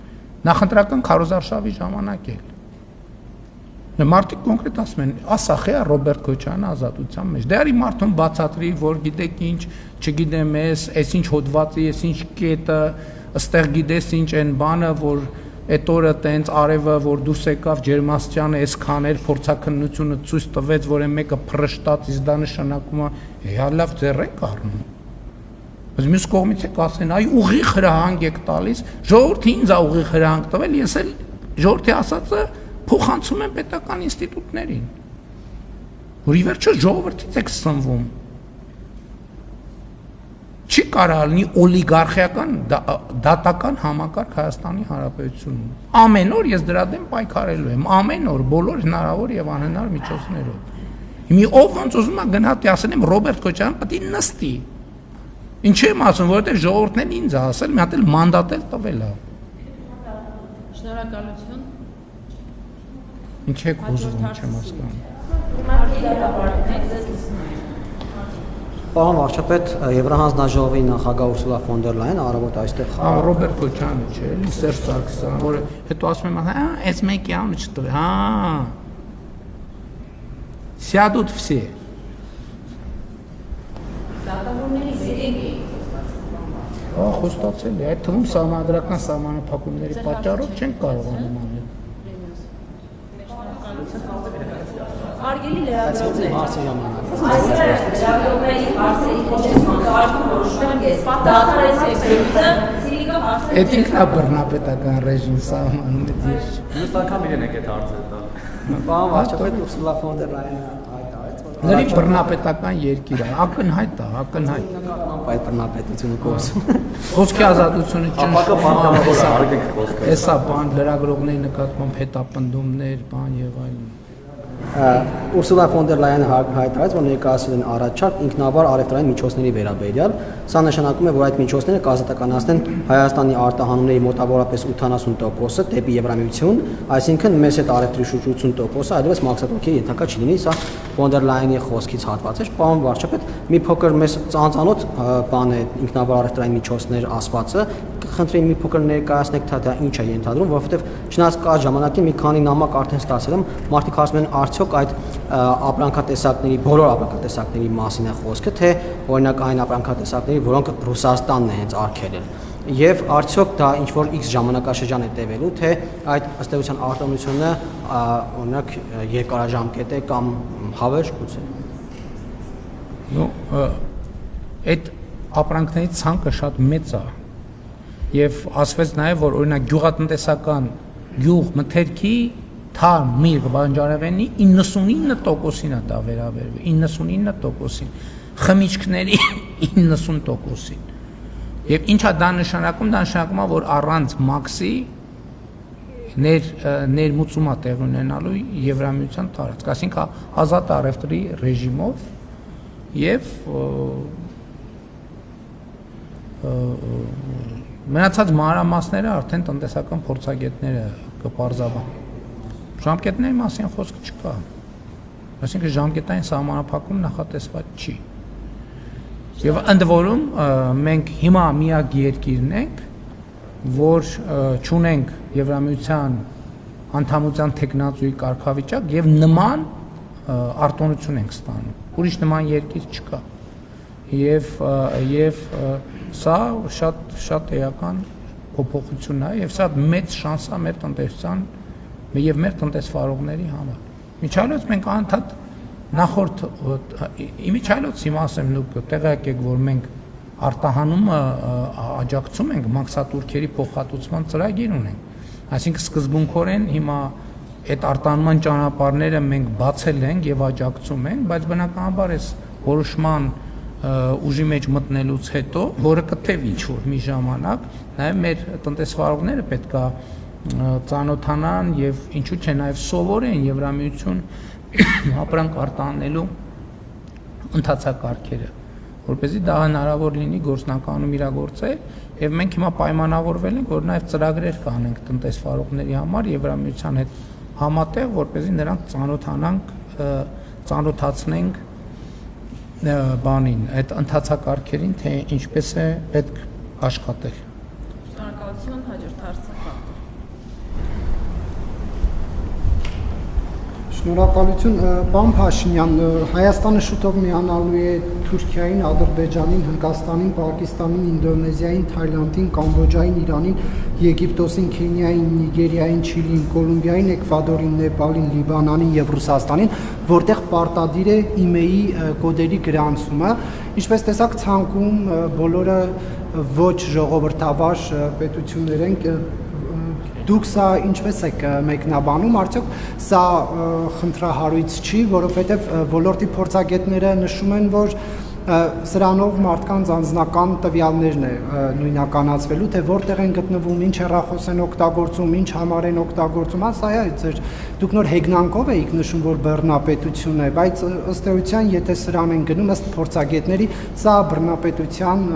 Նախընտրական քարոզարշավի ժամանակ էլ։ Մարդիկ կոնկրետ ասում են, ասախ է Ռոբերտ Քոչարյանը ազատության մեջ։ Դե արի մարդուն բացատրի, որ գիտեք ինչ, չգիտեմ ես ինչ հոդվածի, ես ինչ կետը, ըստեղ գիտես ինչ այն բանը, որ այդ օրը տենց արևը, որ դուրս եկավ ջերմաստիճանը, այսքան էր փորձաքննությունը ցույց տվեց, որ այն մեկը փռշտաց, իսկ դա նշանակում է, հա լավ ձեռ ենք առնում։ Բայց մյուս կողմից եք ասեն, այ ուղիղ հրահանգ եք տալիս, ժողովուրդը ինձ է ուղիղ հրահանգ տվել, ես էլ ժողովրդի ասածը փոխանցում են պետական ինստիտուտներին, որ ի վերջո ժողովրդից եք սնվում։ Չի կարող լինի օլիգարխիական դատական համակարգ Հայաստանի Հանրապետությունում։ Ամեն օր ես դրա դեմ պայքարելու եմ, ամեն օր բոլոր հնարավոր եւ անհնար միջոցներով։ Հիմա ով ոնց ուզում է գնա ասեմ Ռոբերտ Քոչարյան պետք է նստի։ Ինչ եմ ասում, որովհետեւ ժողովուրդն էլ ինձ է ասել, մի հատ էլ մանդատ էլ տվել է։ Շնորհակալություն։ Ինչ եք ուզում, չեմ հասկանում։ Պարոն վարչապետ, Եվրահանձնաժողովի նախագահ Ուրսուլա ֆոն դեր Լայեն առավոտ այստեղ Ռոբերտ Քոչյանը չէ, էլի Սերժ Սարգսյանը, որը հետո ասում եմ, այս մեկի անունը չտվի, Սյադուտ վսի։ Խոստացել է, այդ թվում սահմանադրական սահմանափակումների պատճառով չեն կարողանում անել։ Արգելի լրագրողներ, այս լրագրողների հարցերի քոչեցման կարգը որոշում ես դատարանից էքսպերտիզը սիրիկա հարցեր։ Այդ ինքն է բռնապետական ռեժիմ սահմանում է դիշ։ Մյուս անգամ իրեն եք այդ հարցը տա։ Պարոն վարչապետ Ուրսուլա ֆոն դեր Լայենը հայտարարեց, որ Լրիվ բռնապետական երկիր է, ակնհայտ է, ակնհայտ։ այդ բռնապետությունը կորսում։ Խոսքի ազատությունը Ապակա Էսա բան լրագրողների նկատմամբ հետապնդումներ, բան եւ այլն։ Ուրսուլա ֆոն դեր Լայենը հայտարարեց, որ ներկայացրել են առաջարկ ինքնաբար առևտրային միջոցների վերաբերյալ։ Սա նշանակում է, որ այդ միջոցները կազատականացնեն Հայաստանի արտահանումների մոտավորապես 80%-ը դեպի Եվրամիություն, այսինքն մեծ հետ առևտրի շուրջ 80%-ը այլևս մաքսատոքի ենթակա չի լինի, սա ֆոն դեր Լայենի խոսքից հատված է։ Պարոն վարչապետ, մի փոքր մեզ ծանոթ բան է ինքնաբար առևտրային միջոցներ ասվածը, խնդրեմ մի փոքր ներկայացնեք թե դա ինչ է ենթադրում, որովհետև չնայած կա ժամանակին մի քանի նամակ արդեն ստացել եմ, մարդիկ ասում են արդյոք այդ ապրանքատեսակների բոլոր ապրանքատեսակների մասին է խոսքը, թե օրինակ այն ապրանքատեսակների, որոնք Ռուսաստանն է հենց արգելել։ Եվ արդյոք դա ինչ որ X ժամանակաշրջան է տևելու, թե այդ ըստ էության արտոնությունը օրինակ երկարաժամկետ է կամ հավերժ գուցե։ Ну, այդ ապրանքների ցանկը շատ մեծ է։ Եվ ասվեց նաև, որ օրինակ գյուղատնտեսական գյուղ մթերքի թարմ միրգ բանջարեղենի 99%-ին է դա վերաբերվում, 99%-ին, խմիչքների 90%-ին։ Եվ ինչա դա նշանակում, դա նշանակում է, որ առանց մաքսի ներմուծում է տեղ ունենալու Եվրամիության տարածք, այսինքն ազատ առևտրի ռեժիմով եւ մնացած մանրամասները արդեն տնտեսական փորձագետները կպարզաբան։ Ժամկետների մասին խոսքը չկա։ Այսինքն ժամկետային սահմանափակում նախատեսված չի։ Եվ ընդ որում մենք հիմա միակ երկիրն ենք, որ չունենք Եվրամիության անդամության տեխնացուի կարգավիճակ եւ նման արտոնություն ենք ստանում։ Ուրիշ նման երկիր չկա։ Եվ սա շատ էական փոփոխություն է եւ սա մեծ շանս է մեր տնտեսության եւ մեր տնտեսվարողների համար։ Միջայլոց մենք անդադ նախորդ իմիջայլոց հիմա ասեմ դուք տեղյակ եք որ մենք արտահանումը աջակցում ենք մաքսատուրքերի փոխհատուցման ծրագիր ունենք, այսինքն սկզբունքորեն հիմա այդ արտահանման ճանապարհները մենք բացել ենք եւ աջակցում ենք, բայց բնականաբար այս որոշման ուժի մեջ մտնելուց հետո, որը կտևի ինչ-որ մի ժամանակ, նաև մեր տնտեսվարողները պետք է ծանոթանան եւ ինչու՞ չէ նաև սովորեն Եվրամիություն ապրանք արտահանելու ընթացակարգերը, որպեսզի դա հնարավոր լինի գործնականում իրագործել եւ մենք հիմա պայմանավորվել ենք, որ նաև ծրագրեր կանենք տնտեսվարողների համար Եվրամիության հետ համատեղ, որպեսզի նրանք ծանոթացնենք բանին, այդ ընթացակարգերին, թե ինչպես է պետք աշխատել։ Շնորհակալություն, հաջորդ հարցը։ Շնորհակալություն, պարոն Փաշինյան, Հայաստանը շուտով միանալու է Թուրքիային, Ադրբեջանին, Հնդկաստանին, Պակիստանին, Ինդոնեզիային, Թայլանդին, Կամբոջային, Իրանին, Եգիպտոսին, Քենիային, Նիգերիային, Չիլիին, Կոլումբիային, Էկվադորին, Նեպալին, Լիբանանին եւ Ռուսաստանին, որտեղ պարտադիր է ԻՄԵ-ի կոդերի գրանցումը։ Ինչպես տեսակ, ցանկում բոլորը ոչ ժողովրդավար պետություններ են դուք սա ինչպես եք մեկնաբանում, արդյոք սա խնդրահարույց չի, որովհետև ոլորտի փորձագետները նշում են, որ սրանով մարդկանց անձնական տվյալներն է նույնականացվելու, թե որտեղ են գտնվում, ինչ հեռախոս են օգտագործում, ինչ համար են օգտագործում, սա է ձեր դուք նոր հեգնանքով էիք նշում, որ բռնապետություն է, բայց ըստ էության, եթե սրան են գնում, ըստ փորձագետների, սա բռնապետության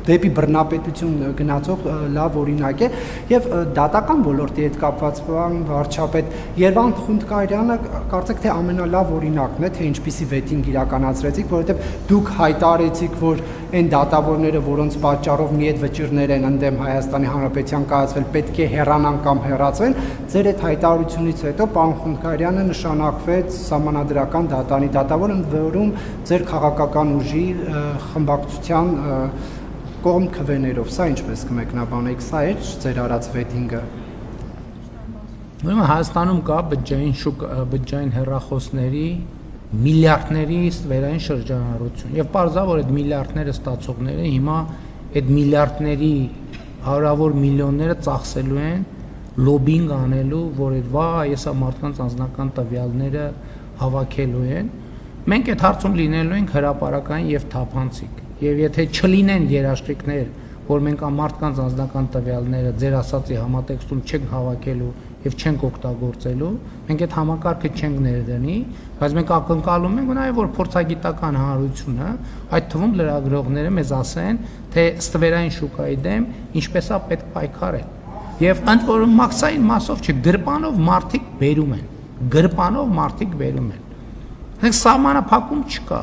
դեպի բռնապետություն գնացող լավ օրինակ է եւ դատական ոլորտի հետ կապված բան վարչապետ Երվանդ Խունդկարյանը կարծեք թե ամենալավ օրինակն է, թե ինչպիսի վետինգ իրականացրեցիք, որովհետեւ դուք հայտարարեցիք, որ այն դատավորները, որոնց պատճառով մի այդ վճիռներ են ընդդեմ Հայաստանի Հանրապետության կայացվել, պետք է հեռանան կամ հեռացվեն, ձեր այդ հայտարարությունից հետո պարոն Խունդկարյանը նշանակվեց սահմանադրական դատանի դատավոր, ընդ որում ձեր քաղաքական ուժի խմբակցության կողմ քվեներով, սա ինչպես կմեկնաբանեք, սա է ձեր արած վետինգը։ Ուրեմն Հայաստանում կա բջջային հեռախոսների միլիարդների ստվերային շրջանառություն եւ պարզա որ այդ միլիարդները ստացողները հիմա այդ միլիարդների հարյուրավոր միլիոնները ծախսելու են լոբինգ անելու, որ այդ վա եսա մարդկանց անձնական տվյալները հավաքելու են։ Մենք այդ հարցում լինելու ենք հրապարակային եւ թափանցիկ։ Եվ եթե չլինեն երաշխիքներ, որ մենք մարդկանց անձնական տվյալները ձեր ասածի համատեքստում չենք հավաքելու եւ չենք օգտագործելու, մենք այդ համակարգը չենք ներդնի, բայց մենք ակնկալում ենք նաեւ որ փորձագիտական հանրությունը, այդ թվում լրագրողները մեզ ասեն, թե ստվերային շուկայի դեմ ինչպես է պետք պայքարել։ Եվ ընդ որում մաքսային մասով չի, գրպանով մարդիկ բերում են, գրպանով մարդիկ բերում են։ Մենք սահմանափակում չկա։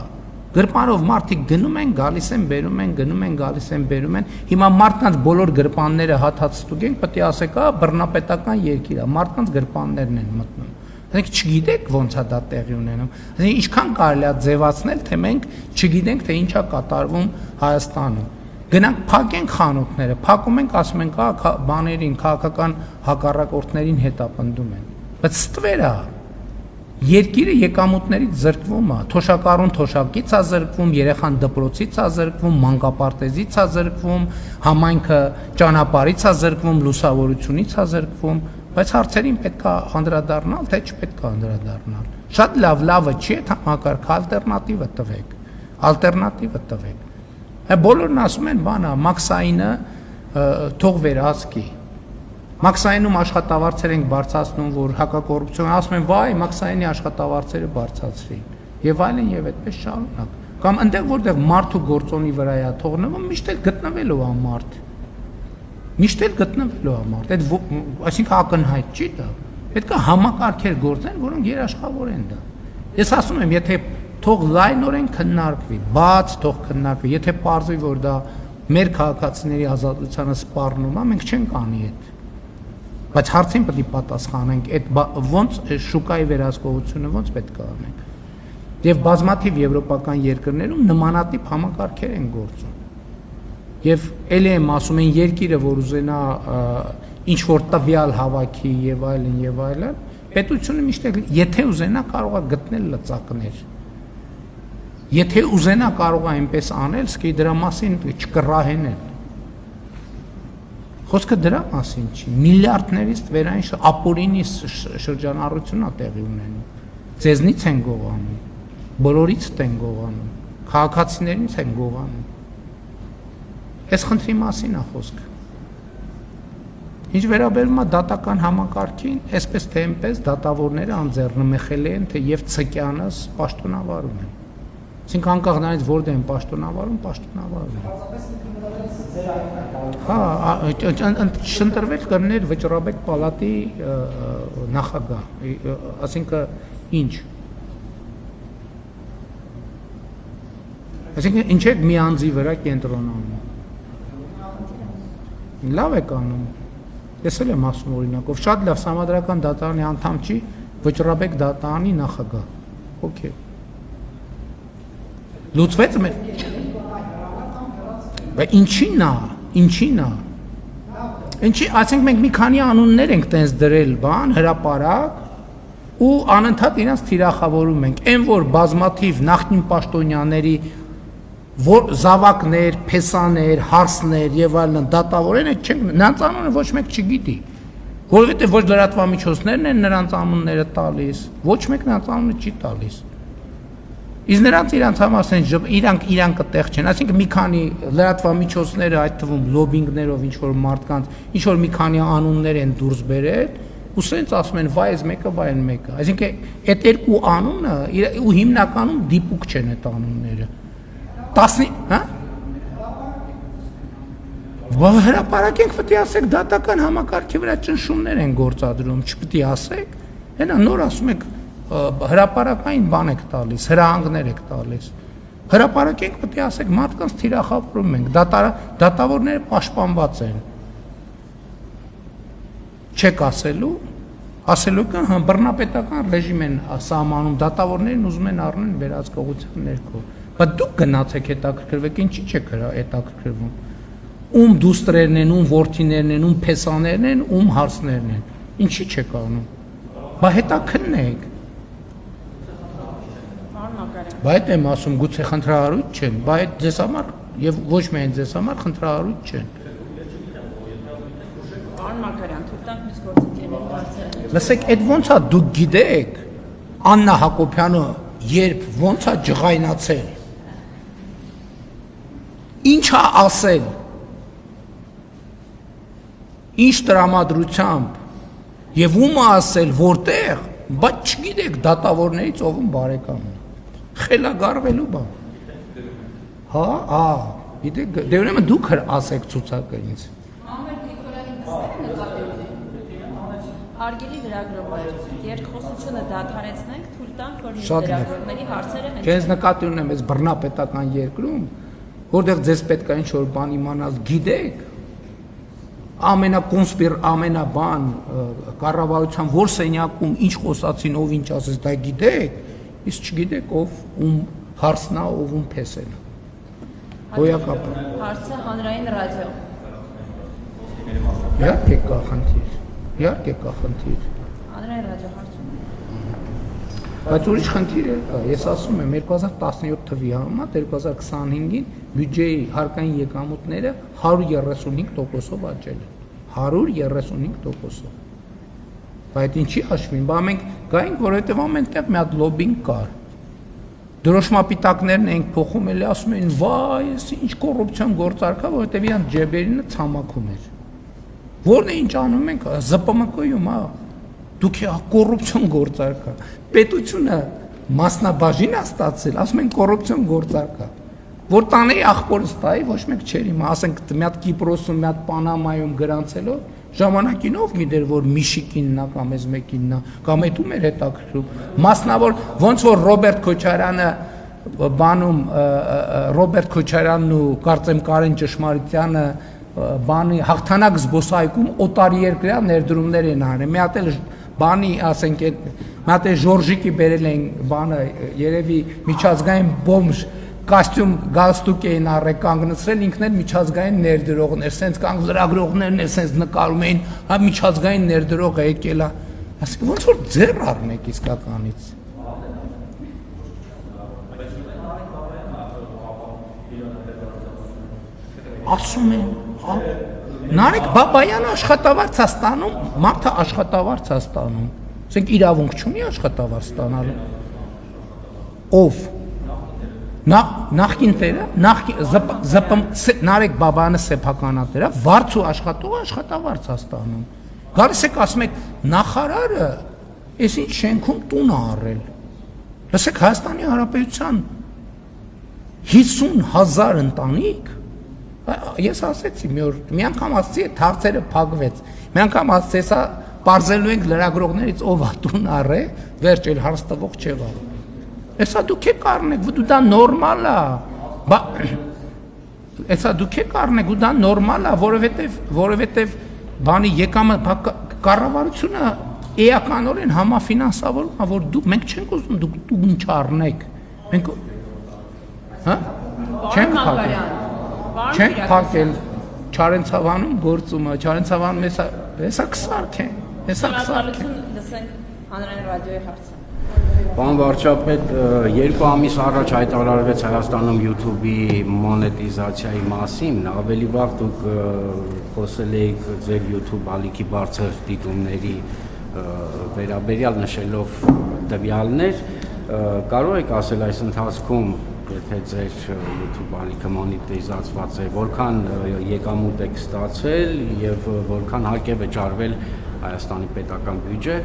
Գրպանով մարդիկ գնում են, գալիս են, բերում են, գնում են, գալիս են, բերում են։ Հիմա մարդկանց բոլոր գրպանները հաթած ստուգենք, պետք է ասեք, բռնապետական երկիր է, մարդկանց գրպաններն են մտնում։ Մենք չգիտենք ոնց է դա տեղի ունենում։ Ինչքան կարելի է ձևացնել, թե մենք չգիտենք, թե ինչ է կատարվում Հայաստանում։ Գնանք փակենք խանութները, փակում ենք, ասում ենք, բաներին, քաղաքական հակառակորդներին հետապնդում են։ Բայց ստվեր է։ Երկիրը եկամուտներից զրկվում է, թոշակառուն թոշակից է զրկվում, երեխան դպրոցից է զրկվում, մանկապարտեզից է զրկվում, համայնքը ճանապարհից է զրկվում, լուսավորությունից է զրկվում, բայց հարցերին պետք է անդրադառնալ, թե չպետք է անդրադառնալ։ Շատ լավը չի, այդ համակարգը ալտերնատիվը տվեք, ալտերնատիվը տվեք։ Բոլորն ասում են, բանա, մաքսայինը թող վերահսկի։ Մաքսայինում աշխատավարձեր ենք բարձրացնում, որ հակակոռուպցիոն ասում են, վայ, մաքսայինի աշխատավարձերը բարձրացրին։ Եվ այլն եւ այդպես շարունակ։ Կամ այնտեղ որտեղ մարդու գործոնի վրա է թողնվում, միշտ էլ գտնվելու է մարդ։ Միշտ էլ գտնվելու է մարդ։ Այդ այսինքն ակնհայտ չի դա։ Պետք է համակարգեր գործեն, որոնք երաշխավոր են դա։ Ես ասում եմ, եթե թող լայնորեն քննարկվի, բաց թող քննարկվի, եթե պարզվի, որ դա մեր քաղաքացիների ազատությանը սպառնում է, մենք չենք անի այդ։ Բայց հարցին պետք է պատասխանենք, այդ ոնց շուկայի վերահսկողությունը ոնց պետք է անենք։ Եվ բազմաթիվ եվրոպական երկրներում նմանատիպ համակարգեր են գործում։ Եվ ելի եմ ասում են երկիրը, որ ուզենա ինչ որ տվյալ հավաքի եւ այլն, պետությունը միշտ եթե ուզենա կարող է գտնել լծակներ։ Եթե ուզենա կարող է այնպես անել, սկի դրա մասին չկռահենել։ Խոսքը դրա մասին չի, միլիարդներից վերային ապօրինի շրջանառությունն է տեղի ունենում։ Ձեզնից են գողանում, բոլորից են գողանում, քաղաքացիներից են գողանում։ Այս խնդրի մասին է խոսքը։ Ինչ վերաբերում է դատական համակարգին, այսպես թե այնպես դատավորները անձեռնմխել են, թե եւ Ցկյանս պաշտոնավարում են։ Այսինքն անկախ նրանից որտեղ են պաշտոնավարում են։ Շնտրվել կրներ վճռաբեկ պալատի նախագահ, այսինքն ինչ։ Այսինքն ինչ եք մի անձի վրա կենտրոնանում։ Լավ եք անում։ Ես էլ եմ ասում օրինակով, շատ լավ համադրական դատարանի անդամ չի, վճռաբեկ դատարանի նախագահ։ Okay։ Լուծվեց մեր։ Բայց ինչի՞ն է։ Ինչի, ասենք մենք մի քանի անուններ ենք տենց դրել, հրապարակ ու անընդհատ իրենց թիրախավորում ենք։ Այն որ բազմաթիվ նախկին պաշտոնյաների որ զավակներ, փեսաներ, հարսներ եւ այլն դատավորեն, այդ չենք նրանց անունը ոչ մեկ չգիտի։ Որովհետև ոչ լրատվամիջոցներն են նրանց անունները տալիս, ոչ մեկ նրանց անունը չի տալիս։ Իսկ նրանց համար իրանք տեղ չեն, այսինքն մի քանի լրատվամիջոցները, այդ թվում լոբինգներով ինչ որ մարդկանց, ինչ որ մի քանի անուններ են դուրս բերել, ու սենց ասում են վայ այս մեկը, վայ այն մեկը։ Այսինքն այդ երկու անունը ու հիմնականում դիպուկ չեն այդ անունները։ 10, հա? Հրապարակենք պետք է ասեք դատական համակարգի վրա ճնշումներ են գործադրում, չպետք է ասեք։ Հենա նոր ասում եք հրապարակային բան եք տալիս, հրահանգներ եք տալիս։ Հրապարակենք պետք է ասեք մարդկանց թիրախավորում ենք, դատավորները պաշտպանված են։ Չեք ասելու կան հա բռնապետական ռեժիմ են սահմանում, դատավորներին ուզում են առնել վերահսկողության ներքո։ Բայց դուք գնացեք հետաքրքրվեք, ինչի չեք հետաքրքրվում։ Ում դուստրերն են, ում որդիներն են, ում փեսաներն են, ում հարսներն են։ Ինչի չեք անում։ Բա հետաքննեք։ Բա այդ եմ ասում, գուցե խնդրահարույց չեն, բա այդ ձեզ համար եւ ոչ միայն ձեզ համար խնդրահարույց չեն։ Պարոն Մակարյան, թույլ տանք մեզ գործընկերների հարցերը։ Լսեք, այդ ո՞նց է դուք գիտեք Աննա Հակոբյանը երբ ո՞նց է ջղայնացել։ Ինչ է ասել։ Ինչ տրամադրությամբ եւ ում է ասել որտեղ, բայց չգիտեք դատավորներից ով բարեկամն է։ Խելագարվելու բան։ Հա, գիտեք, դե ուրեմն դուք ասեք ցուցակը ինձ։ Արգելի լրագրողներ, երկխոսությունը դադարեցնենք, թույլ տանք, որ լրագրողների հարցերը հնչեն։ Քեզ նկատի ունեմ այս բռնապետական երկրում, որտեղ ձեզ պետք է ինչ-որ բան իմանալ, գիտեք, ամենաբան կառավարության որ սենյակում ինչ խոսացին, ով ինչ ասեց, դա գիտեք, իսկ չգիտեք ով ում հարցնա, ով ում փեսեն։ Հոյակապը։ Հարցը հանրային ռադիո։ Իհարկե կա խնդիր։ Իհարկե կա խնդիր։ Հանրային ռադիո հարցում։ Բայց ուրիշ խնդիր է, ես ասում եմ 2017 թվականի համեմատ 2025-ին բյուջեի հարկային եկամուտները 135%-ով աճել են։ 135%-ով։ Բայց ինչի հաշվին, բա մենք գայինք, որովհետև ամենտեղ մի հատ լոբինգ կար։ Դրոշմապիտակներն ենք փոխում, էլի ասում են, վայ, այս ինչ կոռուպցիոն գործարք է, որովհետև իրանք ջեբերինը ցամաքում էր։ Որն է ինչ անում ենք, ԶՊՄԿ-ում, հա։ Դուք կոռուպցիոն գործարք է։ Պետությունը մասնաբաժին է ստացել, ասում են կոռուպցիոն գործարք է։ Որ տանեի ախորս տայի, ոչ մեկ չէր իմա, ասենք մի հատ Կիպրոսում, մի հատ Պանամայում գրանցելով, ժամանակին ով գիտեր, որ Միշիկինն է կամ էս մեկինն է, կամ այդ ում էր հետաքրքրում։ Մասնավոր ոնց որ Ռոբերտ Քոչարյանն ու կարծեմ Կարեն Ճշմարիտյանը բանի հաղթանակ զբոսայգում օտարերկրյա ներդրումներ են արել։ Մի հատ էլ բանի, ասենք, մի հատ էլ Ժորժիկի բերել են բանը, երևի միջազգային բոմժ կոստյում գալստուկ էին առել կանգնեցրել, ինքն էլ միջազգային ներդրողներ, սենց կանգ լրագրողներն էլ սենց նկարում էին, հա միջազգային ներդրող է եկել, ասենք ոնց որ ձեռ առնեք իսկականից։ Ասում են, Նարեկ Բաբայանը աշխատավարձ է ստանում, մարդը աշխատավարձ է ստանում, ասենք իրավունք չունի աշխատավարձ ստանալու։ Ով նախկին տերը, Նարեկ Բաբայանը սեփականատերը, վարձու աշխատողը աշխատավարձ է ստանում։ Գալիս եք ասում եք նախարարը այս ինչ շենքում տուն է առել։ Լսեք Հայաստանի Հանրապետության 50,000 ընտանիք, ես ասեցի մի անգամ ասեցի հարցերը փակվեց, մի անգամ ասեցի սա պարզելու ենք լրագրողներից ով է տուն առել, վերջ էլ հարց տվող չեղավ։ Էսա դուք եք առնեք, դու դա նորմալ է, էսա դուք եք առնեք, ու դա նորմալ է, որովհետև բանի եկամուտ կառավարությունը էականորեն համաֆինանսավորում է, որ մենք չենք ուզում դուք ինչ առնեք, մենք հա չենք փակել, չենք փակել Չարենցավանում գործումը, Չարենցավանում հեսա քսարք են, հեսա քսարք են։ Լսենք հանրային ռադիոյի հարցը։ Պարոն վարչապետ, 2 ամիս առաջ հայտարարվեց Հայաստանում YouTube-ի մոնետիզացիայի մասին, ավելի վաղ դուք խոսել եք ձեր YouTube ալիքի բարձր դիտումների վերաբերյալ նշելով տվյալներ, կարող եք ասել այս ընթացքում, եթե ձեր YouTube ալիքը մոնետիզացված է, որքան եկամուտ եք ստացել եւ որքան հարկ է վճարվել Հայաստանի պետական բյուջե,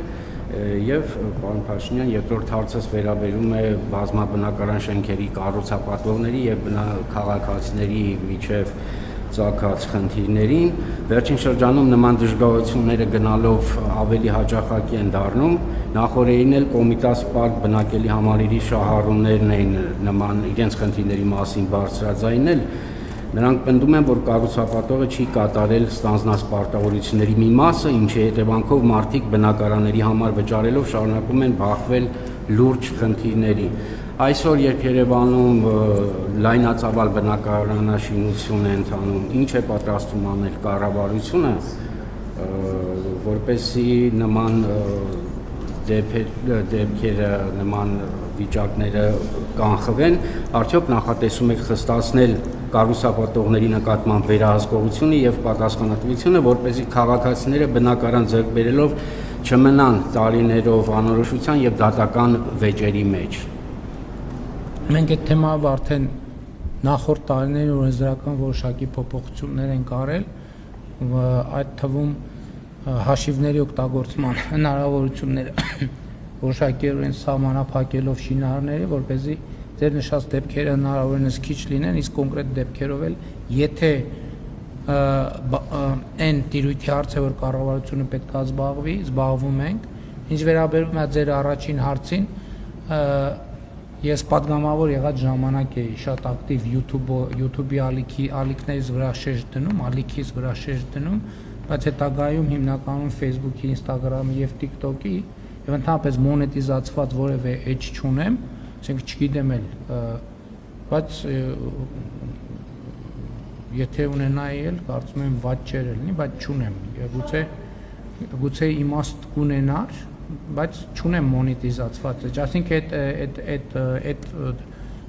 եւ պարոն Փաշինյան, երկրորդ հարցս վերաբերում է բազմաբնակարան շենքերի կառուցապատողների եւ քաղաքացիների միջև ծագած խնդիրներին։ Վերջին շրջանում նման դժգոհությունները գնալով ավելի հաճախակի են դառնում։ Նախորդին էլ Կոմիտաս պարկ բնակելի համալիրի շահառուներն էին նման իրենց խնդիրների մասին բարձրաձայնել։ Նրանք պնդում են, որ կառուցապատողը չի կատարել ստանձնած պարտավորությունների մի մասը, ինչի հետևանքով մարդիկ բնակարանների համար վճարելով շարունակում են բախվել լուրջ խնդիրների։ Այսօր, երբ Երևանում լայնածավալ բնակարանաշինություն է ընթանում, ինչ է պատրաստում անել կառավարությունը, որպեսզի նման դեպքերը, նման վիճակները կանխվեն, արդյոք նախատեսում եք խստացնել կառուցապատողների նկատմամբ վերահսկողությունը եւ պատասխանատվությունը, որպեսզի քաղաքացիները բնակարան ձեռք բերելով չմնան տարիներով անորոշության եւ դատական վեճերի մեջ։ Մենք այդ թեմայով արդեն նախորդ տարիներին օրենսդրական որոշակի փոփոխություններ ենք արել, այդ թվում հաշիվների օգտագործման հնարավորությունները որոշակիորեն սահմանափակելով շինարարների, որպեսզի ձեր նշած դեպքերը հնարավորինս քիչ լինեն, իսկ կոնկրետ դեպքերով էլ, եթե այն տիրույթի հարց է, որ կառավարությունը պետք է զբաղվում ենք, ինչ վերաբերում է ձեր առաջին հարցին, ես պատգամավոր եղած ժամանակ էի շատ ակտիվ YouTube-ի ալիքներից վրա շեշտ դնում, բայց հետագայում հիմնականում Facebook-ի, Instagram-ի եւ TikTok-ի եւ ընդհանրապես մոնետիզացված որևէ էջ չունեմ, ասենք չգիտեմ էլ, բայց եթե ունենայի էլ, կարծում եմ վատ չէր լինի, բայց չունեմ։ Գուցե իմաստ կունենար, բայց չունեմ մոնետիզացված էջ, այսինքն այդ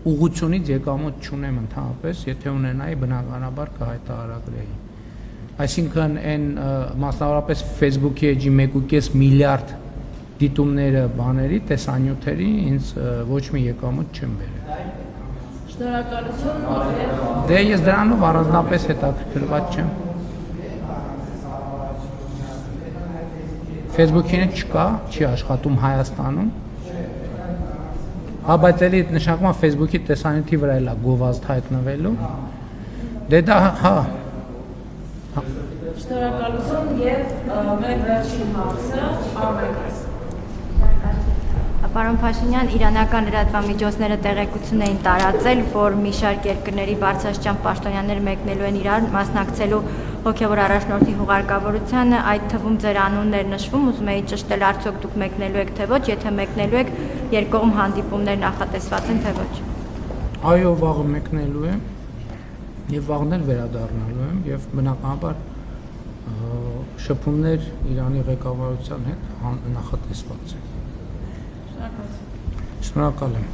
ուղղությունից եկամուտ չունեմ ընդհանրապես, եթե ունենայի բնականաբար կհայտարարագրեի։ Այսինքն այն մասնավորապես Facebook-ի էջի 1.5 միլիարդ դիտումները բաների, տեսանյութերի ինձ ոչ մի եկամուտ չեն բերել։ Շնորհակալություն։ Դե ես դրանով առանձնապես հետաքրքրված չեմ։ Facebook-ին չկա, չի աշխատում Հայաստանում։ Հա, բայց էլի նշանակում է Facebook-ի տեսանյութի վրա էլ է գովազդ հայտնվելու։ Դե դա հա։ Շնորհակալություն եւ մեր վերջին հարցը Արմենից։ Պարոն Փաշինյան, իրանական լրատվամիջոցները տեղեկություն էին տարածել, որ մի շարք երկրների բարձրաստիճան պաշտոնյաներ մեկնելու են Իրան, մասնակցելու հոգևոր առաջնորդի հուղարկավորությանը, այդ թվում ձեր անուններ նշվում, ուզում էի ճշտել, արդյոք դուք մեկնելու եք թե ոչ, եթե մեկնելու եք, երկկողմ հանդիպումներ նախատեսված են թե ոչ։ Այո, վաղը մեկնելու եմ եւ վաղն էլ վերադառնալու եմ եւ բնականաբար շփումներ Իրանի ղեկավարության հետ նախատեսված են։ Շնորհակալ եմ։